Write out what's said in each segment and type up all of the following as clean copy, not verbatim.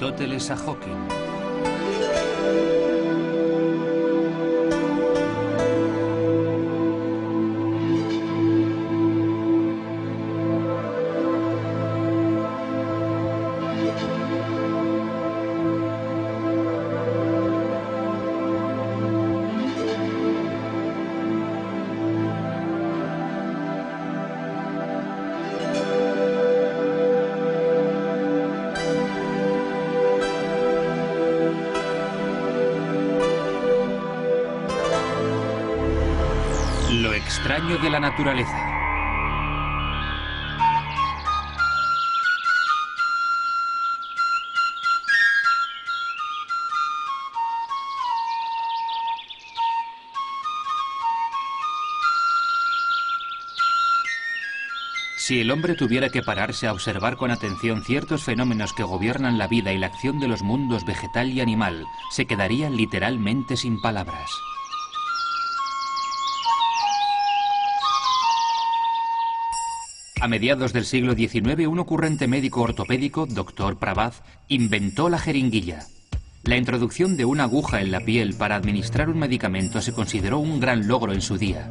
Aristóteles a Hawking. Lo extraño de la naturaleza. Si el hombre tuviera que pararse a observar con atención ciertos fenómenos que gobiernan la vida y la acción de los mundos vegetal y animal, se quedaría literalmente sin palabras. A mediados del siglo XIX, un ocurrente médico ortopédico, Dr. Prabhat, inventó la jeringuilla. La introducción de una aguja en la piel para administrar un medicamento se consideró un gran logro en su día.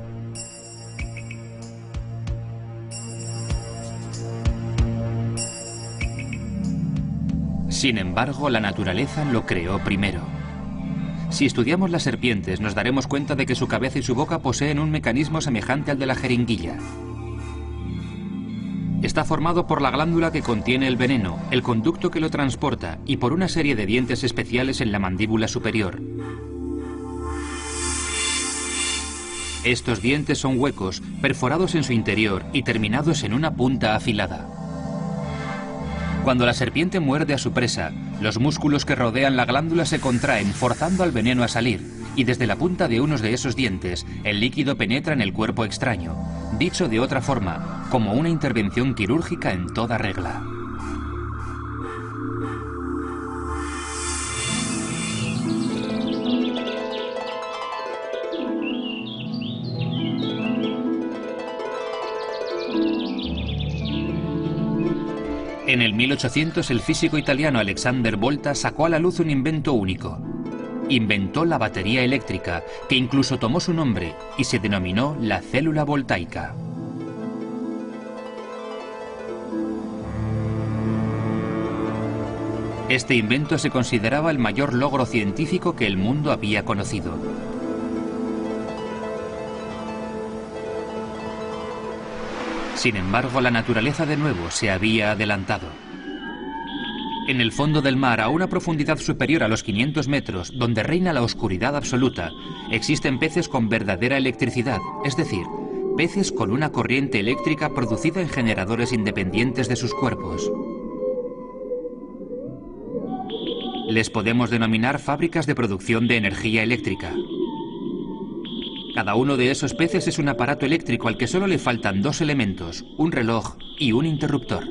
Sin embargo, la naturaleza lo creó primero. Si estudiamos las serpientes, nos daremos cuenta de que su cabeza y su boca poseen un mecanismo semejante al de la jeringuilla. Está formado por la glándula que contiene el veneno, el conducto que lo transporta y por una serie de dientes especiales en la mandíbula superior. Estos dientes son huecos, perforados en su interior y terminados en una punta afilada. Cuando la serpiente muerde a su presa, los músculos que rodean la glándula se contraen, forzando al veneno a salir, y desde la punta de unos de esos dientes, el líquido penetra en el cuerpo extraño. Dicho de otra forma, como una intervención quirúrgica en toda regla. En el 1800, el físico italiano Alexander Volta sacó a la luz un invento único. Inventó la batería eléctrica, que incluso tomó su nombre y se denominó la célula voltaica. Este invento se consideraba el mayor logro científico que el mundo había conocido. Sin embargo, la naturaleza de nuevo se había adelantado. En el fondo del mar, a una profundidad superior a los 500 metros, donde reina la oscuridad absoluta, existen peces con verdadera electricidad, es decir, peces con una corriente eléctrica producida en generadores independientes de sus cuerpos. Les podemos denominar fábricas de producción de energía eléctrica. Cada uno de esos peces es un aparato eléctrico al que solo le faltan dos elementos, un reloj y un interruptor.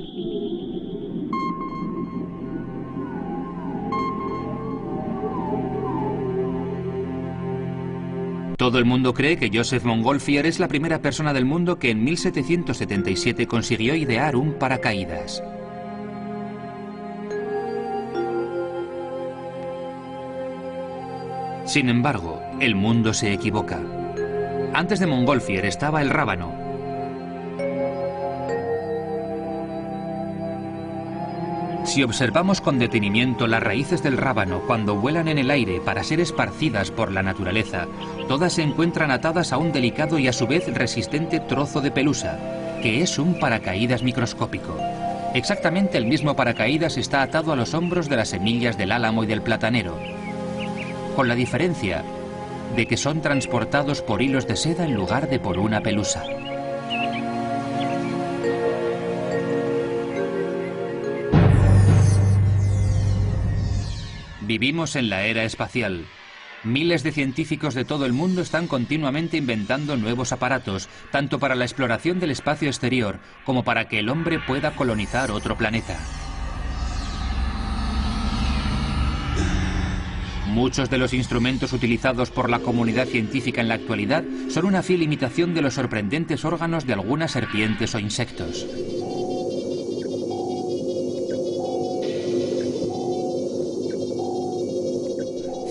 Todo el mundo cree que Joseph Montgolfier es la primera persona del mundo que en 1777 consiguió idear un paracaídas. Sin embargo, el mundo se equivoca. Antes de Montgolfier estaba el rábano. Si observamos con detenimiento las raíces del rábano cuando vuelan en el aire para ser esparcidas por la naturaleza, todas se encuentran atadas a un delicado y a su vez resistente trozo de pelusa, que es un paracaídas microscópico. Exactamente el mismo paracaídas está atado a los hombros de las semillas del álamo y del platanero, con la diferencia de que son transportados por hilos de seda en lugar de por una pelusa. Vivimos en la era espacial. Miles de científicos de todo el mundo están continuamente inventando nuevos aparatos, tanto para la exploración del espacio exterior como para que el hombre pueda colonizar otro planeta. Muchos de los instrumentos utilizados por la comunidad científica en la actualidad son una fiel imitación de los sorprendentes órganos de algunas serpientes o insectos.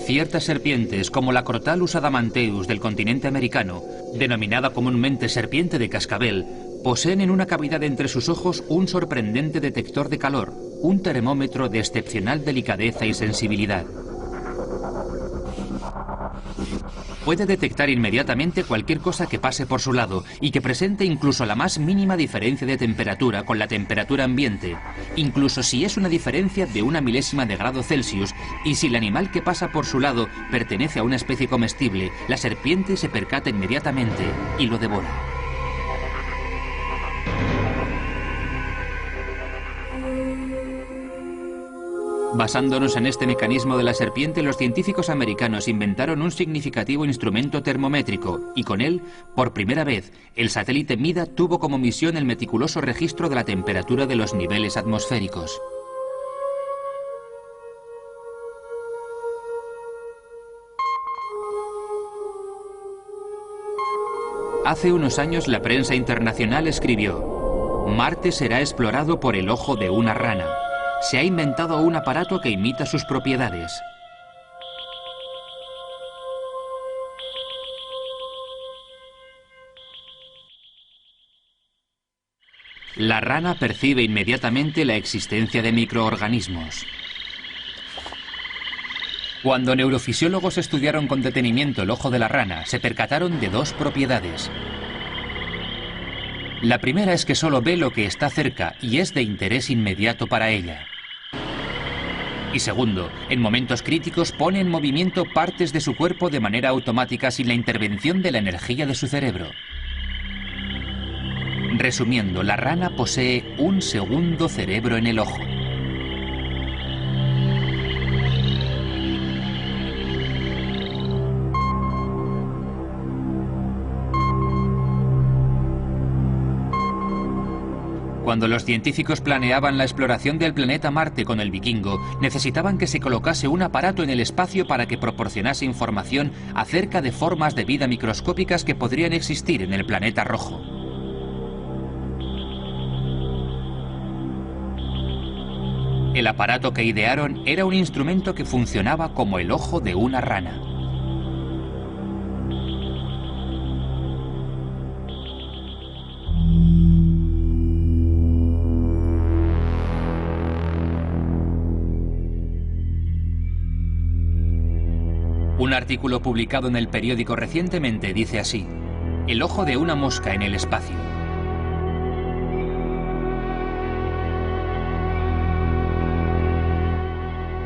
Ciertas serpientes, como la Crotalus adamanteus del continente americano, denominada comúnmente serpiente de cascabel, poseen en una cavidad entre sus ojos un sorprendente detector de calor, un termómetro de excepcional delicadeza y sensibilidad. Puede detectar inmediatamente cualquier cosa que pase por su lado y que presente incluso la más mínima diferencia de temperatura con la temperatura ambiente, incluso si es una diferencia de 1 milésima de grado Celsius, y si el animal que pasa por su lado pertenece a una especie comestible, la serpiente se percata inmediatamente y lo devora. Basándonos en este mecanismo de la serpiente, los científicos americanos inventaron un significativo instrumento termométrico y con él, por primera vez, el satélite MIDA tuvo como misión el meticuloso registro de la temperatura de los niveles atmosféricos. Hace unos años la prensa internacional escribió: Marte será explorado por el ojo de una rana. Se ha inventado un aparato que imita sus propiedades. La rana percibe inmediatamente la existencia de microorganismos. Cuando neurofisiólogos estudiaron con detenimiento el ojo de la rana, se percataron de 2 propiedades. La primera es que solo ve lo que está cerca y es de interés inmediato para ella. Y segundo, en momentos críticos pone en movimiento partes de su cuerpo de manera automática sin la intervención de la energía de su cerebro. Resumiendo, la rana posee un segundo cerebro en el ojo. Cuando los científicos planeaban la exploración del planeta Marte con el Vikingo, necesitaban que se colocase un aparato en el espacio para que proporcionase información acerca de formas de vida microscópicas que podrían existir en el planeta rojo. El aparato que idearon era un instrumento que funcionaba como el ojo de una rana. Un artículo publicado en el periódico recientemente dice así: el ojo de una mosca en el espacio.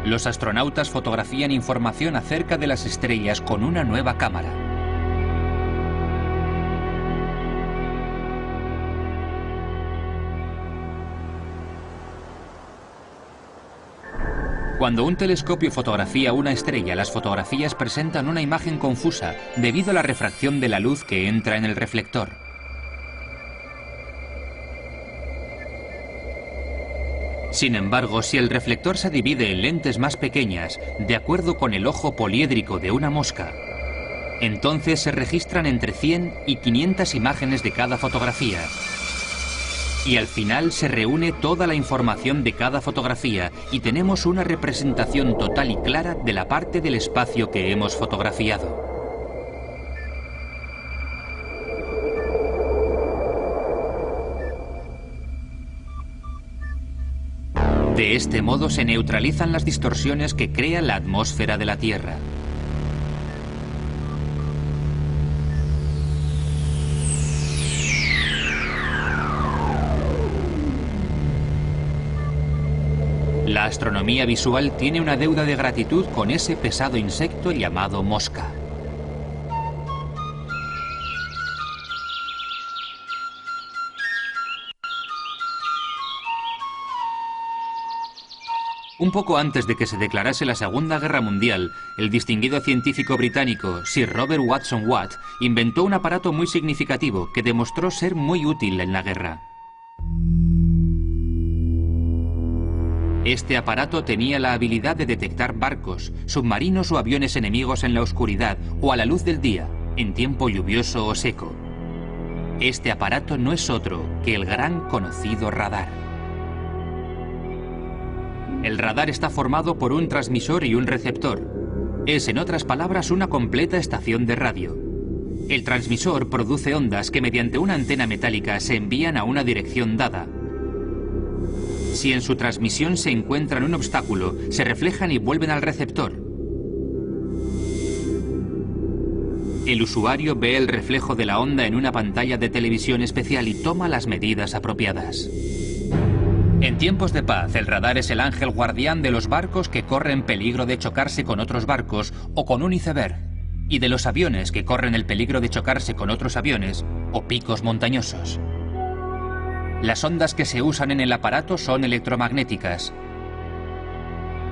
Los astronautas fotografían información acerca de las estrellas con una nueva cámara. Cuando un telescopio fotografía una estrella, las fotografías presentan una imagen confusa debido a la refracción de la luz que entra en el reflector. Sin embargo, si el reflector se divide en lentes más pequeñas, de acuerdo con el ojo poliédrico de una mosca, entonces se registran entre 100 y 500 imágenes de cada fotografía. Y al final se reúne toda la información de cada fotografía y tenemos una representación total y clara de la parte del espacio que hemos fotografiado. De este modo se neutralizan las distorsiones que crea la atmósfera de la Tierra. La astronomía visual tiene una deuda de gratitud con ese pesado insecto llamado mosca. Un poco antes de que se declarase la Segunda Guerra Mundial, el distinguido científico británico Sir Robert Watson Watt inventó un aparato muy significativo que demostró ser muy útil en la guerra. Este aparato tenía la habilidad de detectar barcos, submarinos o aviones enemigos en la oscuridad o a la luz del día, en tiempo lluvioso o seco. Este aparato no es otro que el gran conocido radar. El radar está formado por un transmisor y un receptor. Es, en otras palabras, una completa estación de radio. El transmisor produce ondas que mediante una antena metálica se envían a una dirección dada. Si en su transmisión se encuentran un obstáculo, se reflejan y vuelven al receptor. El usuario ve el reflejo de la onda en una pantalla de televisión especial y toma las medidas apropiadas. En tiempos de paz, el radar es el ángel guardián de los barcos que corren peligro de chocarse con otros barcos o con un iceberg, y de los aviones que corren el peligro de chocarse con otros aviones o picos montañosos. Las ondas que se usan en el aparato son electromagnéticas.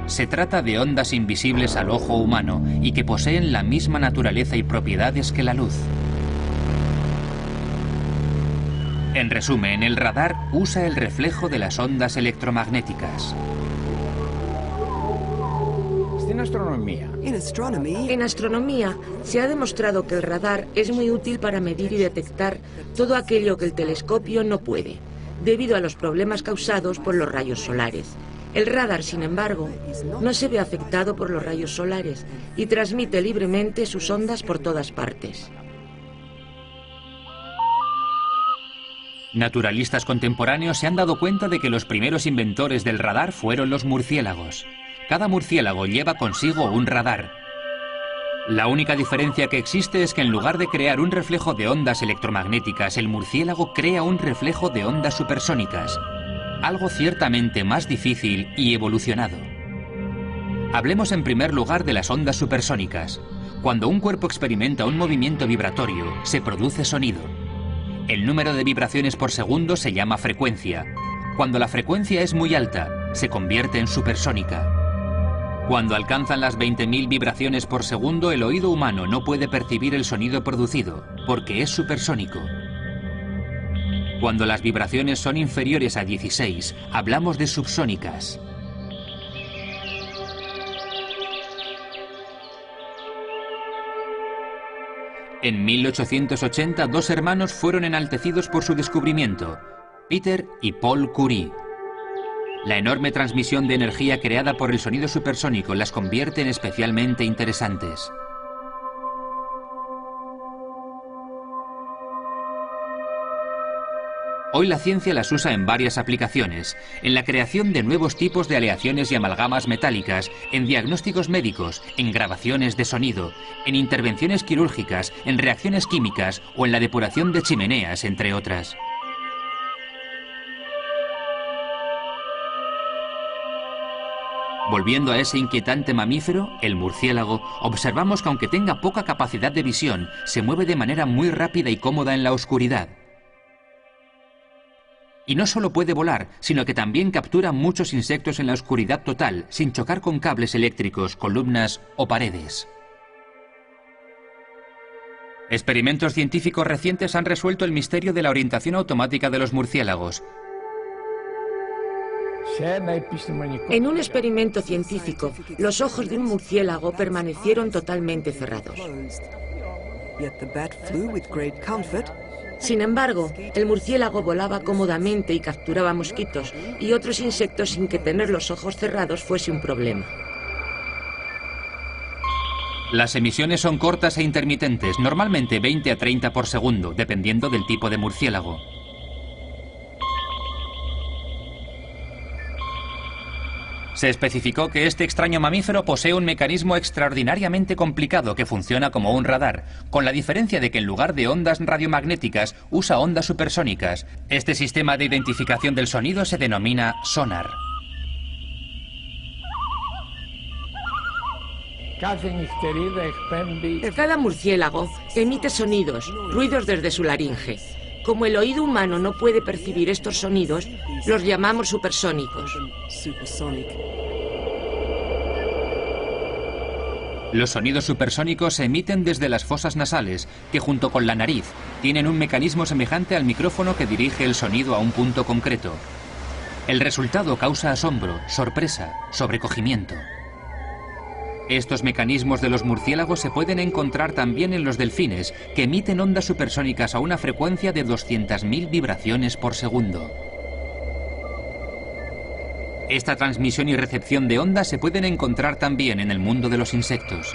Se trata de ondas invisibles al ojo humano y que poseen la misma naturaleza y propiedades que la luz. En resumen, el radar usa el reflejo de las ondas electromagnéticas. En astronomía se ha demostrado que el radar es muy útil para medir y detectar todo aquello que el telescopio no puede, debido a los problemas causados por los rayos solares. El radar, sin embargo, no se ve afectado por los rayos solares y transmite libremente sus ondas por todas partes. Naturalistas contemporáneos se han dado cuenta de que los primeros inventores del radar fueron los murciélagos. Cada murciélago lleva consigo un radar. La única diferencia que existe es que en lugar de crear un reflejo de ondas electromagnéticas, el murciélago crea un reflejo de ondas supersónicas. Algo ciertamente más difícil y evolucionado. Hablemos en primer lugar de las ondas supersónicas. Cuando un cuerpo experimenta un movimiento vibratorio, se produce sonido. El número de vibraciones por segundo se llama frecuencia. Cuando la frecuencia es muy alta, se convierte en supersónica. Cuando alcanzan las 20.000 vibraciones por segundo, el oído humano no puede percibir el sonido producido, porque es supersónico. Cuando las vibraciones son inferiores a 16, hablamos de subsónicas. En 1880, dos hermanos fueron enaltecidos por su descubrimiento, Peter y Paul Curie. La enorme transmisión de energía creada por el sonido supersónico las convierte en especialmente interesantes. Hoy la ciencia las usa en varias aplicaciones, en la creación de nuevos tipos de aleaciones y amalgamas metálicas, en diagnósticos médicos, en grabaciones de sonido, en intervenciones quirúrgicas, en reacciones químicas o en la depuración de chimeneas, entre otras. Volviendo a ese inquietante mamífero, el murciélago, observamos que aunque tenga poca capacidad de visión, se mueve de manera muy rápida y cómoda en la oscuridad. Y no solo puede volar, sino que también captura muchos insectos en la oscuridad total, sin chocar con cables eléctricos, columnas o paredes. Experimentos científicos recientes han resuelto el misterio de la orientación automática de los murciélagos. En un experimento científico, los ojos de un murciélago permanecieron totalmente cerrados. Sin embargo, el murciélago volaba cómodamente y capturaba mosquitos y otros insectos sin que tener los ojos cerrados fuese un problema. Las emisiones son cortas e intermitentes, normalmente 20 a 30 por segundo, dependiendo del tipo de murciélago. Se especificó que este extraño mamífero posee un mecanismo extraordinariamente complicado que funciona como un radar, con la diferencia de que en lugar de ondas radiomagnéticas usa ondas supersónicas. Este sistema de identificación del sonido se denomina sonar. Cada murciélago emite sonidos, ruidos desde su laringe. Como el oído humano no puede percibir estos sonidos, los llamamos supersónicos. Los sonidos supersónicos se emiten desde las fosas nasales, que junto con la nariz tienen un mecanismo semejante al micrófono que dirige el sonido a un punto concreto. El resultado causa asombro, sorpresa, sobrecogimiento. Estos mecanismos de los murciélagos se pueden encontrar también en los delfines, que emiten ondas supersónicas a una frecuencia de 200.000 vibraciones por segundo. Esta transmisión y recepción de ondas se pueden encontrar también en el mundo de los insectos.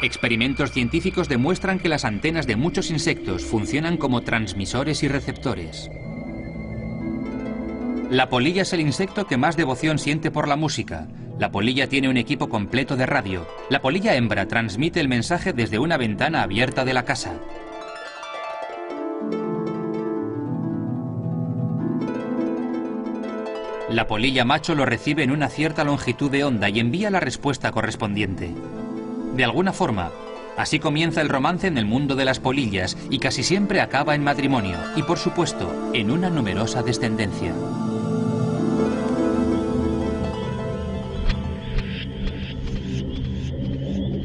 Experimentos científicos demuestran que las antenas de muchos insectos funcionan como transmisores y receptores. La polilla es el insecto que más devoción siente por la música. La polilla tiene un equipo completo de radio. La polilla hembra transmite el mensaje desde una ventana abierta de la casa. La polilla macho lo recibe en una cierta longitud de onda y envía la respuesta correspondiente. De alguna forma, así comienza el romance en el mundo de las polillas y casi siempre acaba en matrimonio y, por supuesto, en una numerosa descendencia.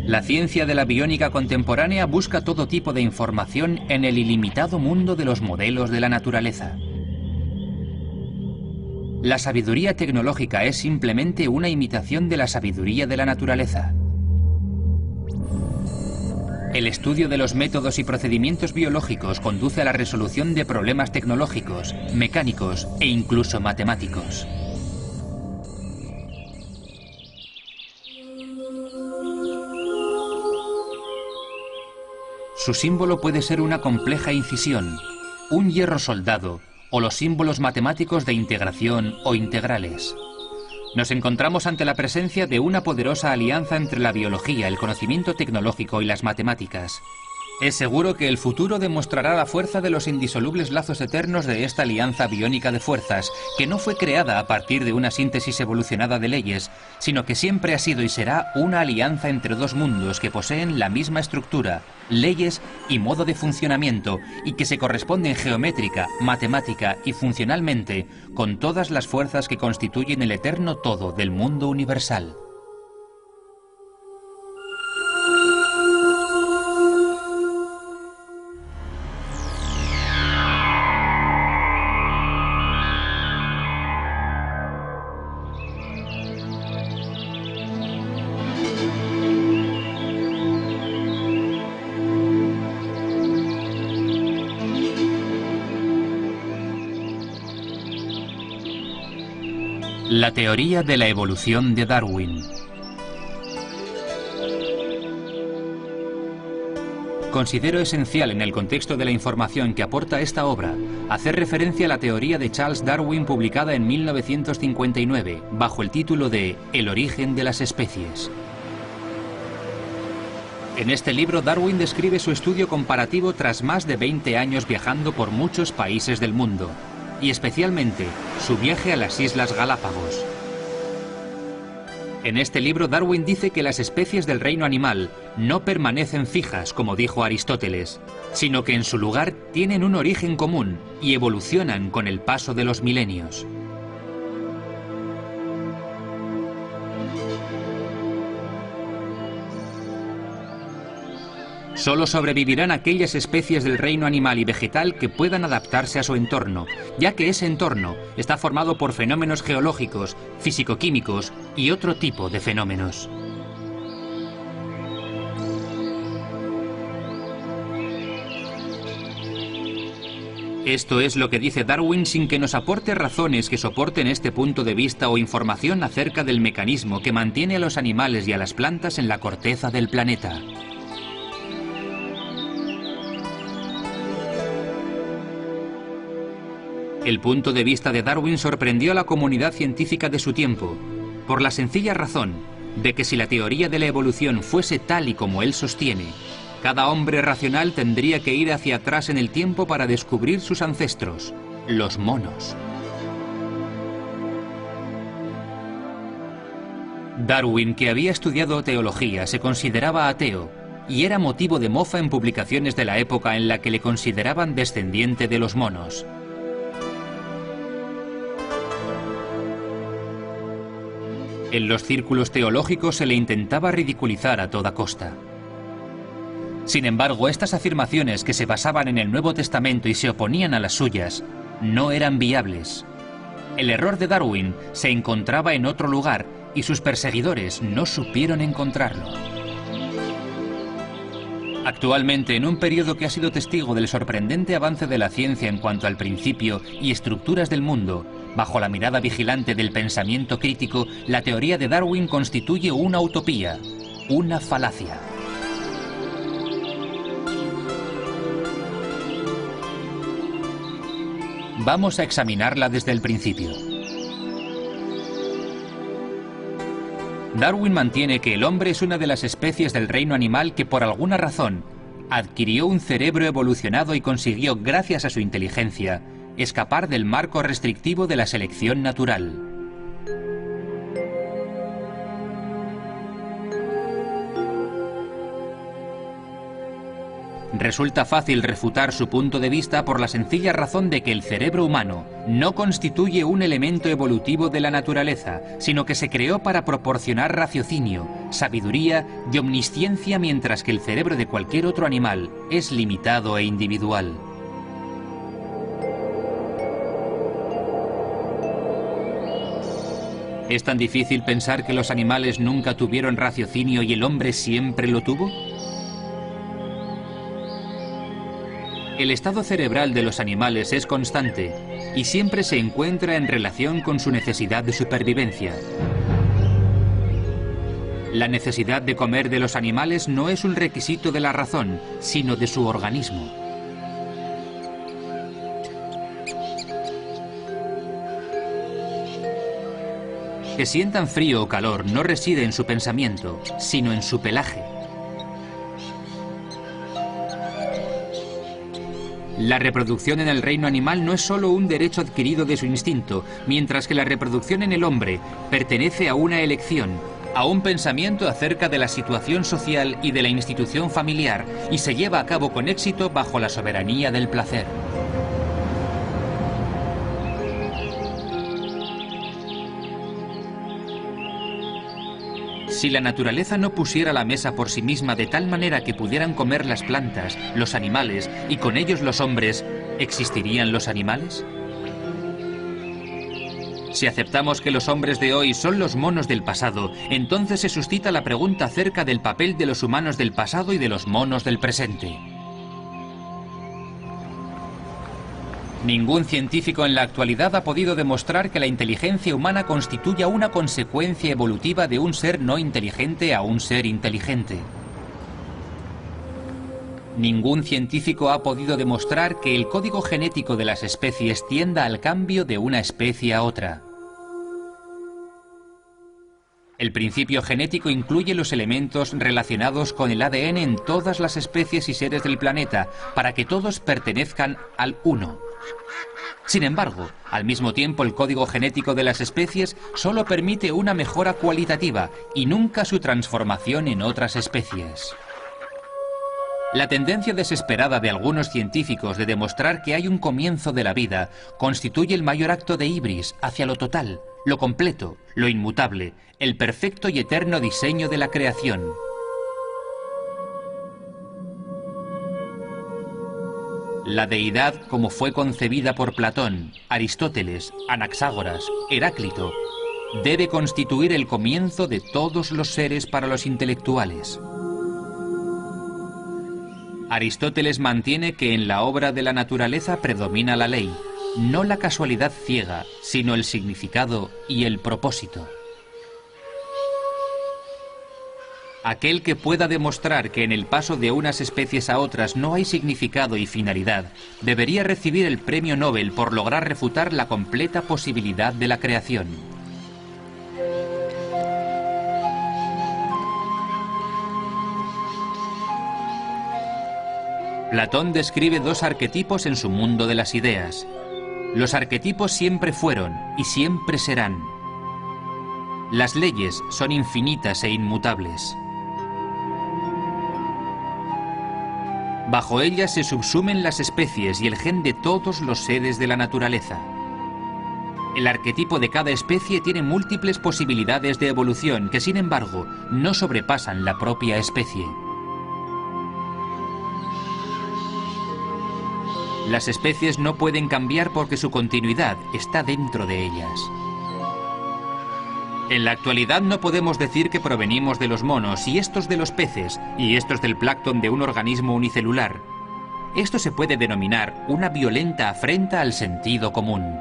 La ciencia de la biónica contemporánea busca todo tipo de información en el ilimitado mundo de los modelos de la naturaleza. La sabiduría tecnológica es simplemente una imitación de la sabiduría de la naturaleza. El estudio de los métodos y procedimientos biológicos conduce a la resolución de problemas tecnológicos, mecánicos e incluso matemáticos. Su símbolo puede ser una compleja incisión, un hierro soldado o los símbolos matemáticos de integración o integrales. Nos encontramos ante la presencia de una poderosa alianza entre la biología, el conocimiento tecnológico y las matemáticas. Es seguro que el futuro demostrará la fuerza de los indisolubles lazos eternos de esta alianza biónica de fuerzas, que no fue creada a partir de una síntesis evolucionada de leyes, sino que siempre ha sido y será una alianza entre dos mundos que poseen la misma estructura, leyes y modo de funcionamiento, y que se corresponden geométrica, matemática y funcionalmente con todas las fuerzas que constituyen el eterno todo del mundo universal. La teoría de la evolución de Darwin. Considero esencial en el contexto de la información que aporta esta obra hacer referencia a la teoría de Charles Darwin publicada en 1959 bajo el título de El origen de las especies. En este libro Darwin describe su estudio comparativo tras más de 20 años viajando por muchos países del mundo, y especialmente su viaje a las Islas Galápagos. En este libro Darwin dice que las especies del reino animal no permanecen fijas, como dijo Aristóteles, sino que en su lugar tienen un origen común y evolucionan con el paso de los milenios. Solo sobrevivirán aquellas especies del reino animal y vegetal que puedan adaptarse a su entorno, ya que ese entorno está formado por fenómenos geológicos, físico-químicos y otro tipo de fenómenos. Esto es lo que dice Darwin sin que nos aporte razones que soporten este punto de vista o información acerca del mecanismo que mantiene a los animales y a las plantas en la corteza del planeta. El punto de vista de Darwin sorprendió a la comunidad científica de su tiempo, por la sencilla razón de que si la teoría de la evolución fuese tal y como él sostiene, cada hombre racional tendría que ir hacia atrás en el tiempo para descubrir sus ancestros, los monos. Darwin, que había estudiado teología, se consideraba ateo y era motivo de mofa en publicaciones de la época en la que le consideraban descendiente de los monos. En los círculos teológicos se le intentaba ridiculizar a toda costa. Sin embargo, estas afirmaciones, que se basaban en el Nuevo Testamento y se oponían a las suyas, no eran viables. El error de Darwin se encontraba en otro lugar y sus perseguidores no supieron encontrarlo. Actualmente, en un periodo que ha sido testigo del sorprendente avance de la ciencia en cuanto al principio y estructuras del mundo, Bajo la mirada vigilante del pensamiento crítico, la teoría de Darwin constituye una utopía, una falacia. Vamos a examinarla desde el principio. Darwin mantiene que el hombre es una de las especies del reino animal que por alguna razón adquirió un cerebro evolucionado y consiguió, gracias a su inteligencia, escapar del marco restrictivo de la selección natural. Resulta fácil refutar su punto de vista por la sencilla razón de que el cerebro humano no constituye un elemento evolutivo de la naturaleza, sino que se creó para proporcionar raciocinio, sabiduría y omnisciencia, mientras que el cerebro de cualquier otro animal es limitado e individual. ¿Es tan difícil pensar que los animales nunca tuvieron raciocinio y el hombre siempre lo tuvo? El estado cerebral de los animales es constante y siempre se encuentra en relación con su necesidad de supervivencia. La necesidad de comer de los animales no es un requisito de la razón, sino de su organismo. Que sientan frío o calor no reside en su pensamiento, sino en su pelaje. La reproducción en el reino animal no es solo un derecho adquirido de su instinto, mientras que la reproducción en el hombre pertenece a una elección, a un pensamiento acerca de la situación social y de la institución familiar, y se lleva a cabo con éxito bajo la soberanía del placer. Si la naturaleza no pusiera la mesa por sí misma de tal manera que pudieran comer las plantas, los animales y con ellos los hombres, ¿existirían los animales? Si aceptamos que los hombres de hoy son los monos del pasado, entonces se suscita la pregunta acerca del papel de los humanos del pasado y de los monos del presente. Ningún científico en la actualidad ha podido demostrar que la inteligencia humana constituya una consecuencia evolutiva de un ser no inteligente a un ser inteligente. Ningún científico ha podido demostrar que el código genético de las especies tienda al cambio de una especie a otra. El principio genético incluye los elementos relacionados con el ADN en todas las especies y seres del planeta, para que todos pertenezcan al uno. Sin embargo, al mismo tiempo el código genético de las especies solo permite una mejora cualitativa y nunca su transformación en otras especies. La tendencia desesperada de algunos científicos de demostrar que hay un comienzo de la vida constituye el mayor acto de ibris hacia lo total, lo completo, lo inmutable, el perfecto y eterno diseño de la creación. La deidad como fue concebida por Platón, Aristóteles, Anaxágoras, Heráclito, debe constituir el comienzo de todos los seres para los intelectuales. Aristóteles mantiene que en la obra de la naturaleza predomina la ley, no la casualidad ciega, sino el significado y el propósito. Aquel que pueda demostrar que en el paso de unas especies a otras no hay significado y finalidad, debería recibir el premio Nobel por lograr refutar la completa posibilidad de la creación. Platón describe dos arquetipos en su mundo de las ideas. Los arquetipos siempre fueron y siempre serán. Las leyes son infinitas e inmutables. Bajo ellas se subsumen las especies y el gen de todos los seres de la naturaleza. El arquetipo de cada especie tiene múltiples posibilidades de evolución que, sin embargo, no sobrepasan la propia especie. Las especies no pueden cambiar porque su continuidad está dentro de ellas. En la actualidad no podemos decir que provenimos de los monos y estos de los peces y estos del plancton de un organismo unicelular. Esto se puede denominar una violenta afrenta al sentido común.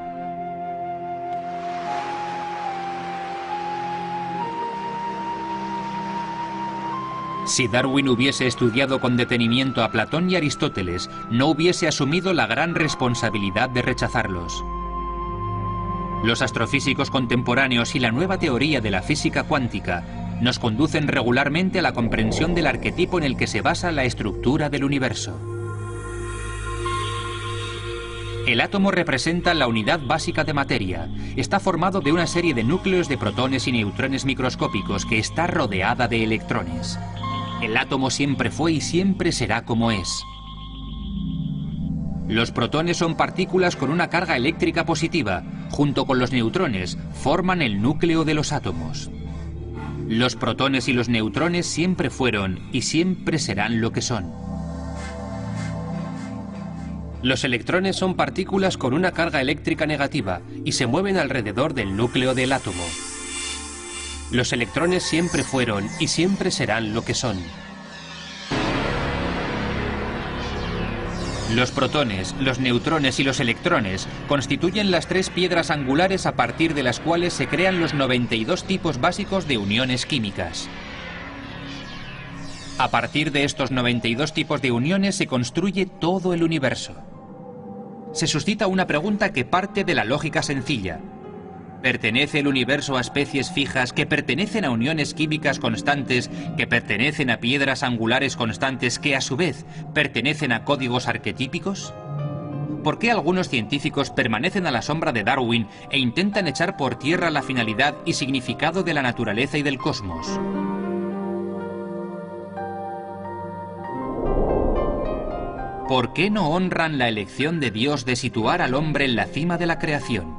Si Darwin hubiese estudiado con detenimiento a Platón y Aristóteles, no hubiese asumido la gran responsabilidad de rechazarlos. Los astrofísicos contemporáneos y la nueva teoría de la física cuántica nos conducen regularmente a la comprensión del arquetipo en el que se basa la estructura del universo. El átomo representa la unidad básica de materia. Está formado de una serie de núcleos de protones y neutrones microscópicos que está rodeada de electrones. El átomo siempre fue y siempre será como es. Los protones son partículas con una carga eléctrica positiva. Junto con los neutrones, forman el núcleo de los átomos. Los protones y los neutrones siempre fueron y siempre serán lo que son. Los electrones son partículas con una carga eléctrica negativa y se mueven alrededor del núcleo del átomo. Los electrones siempre fueron y siempre serán lo que son. Los protones, los neutrones y los electrones constituyen las tres piedras angulares a partir de las cuales se crean los 92 tipos básicos de uniones químicas. A partir de estos 92 tipos de uniones se construye todo el universo. Se suscita una pregunta que parte de la lógica sencilla. ¿Pertenece el universo a especies fijas que pertenecen a uniones químicas constantes, que pertenecen a piedras angulares constantes, que a su vez pertenecen a códigos arquetípicos? ¿Por qué algunos científicos permanecen a la sombra de Darwin e intentan echar por tierra la finalidad y significado de la naturaleza y del cosmos? ¿Por qué no honran la elección de Dios de situar al hombre en la cima de la creación?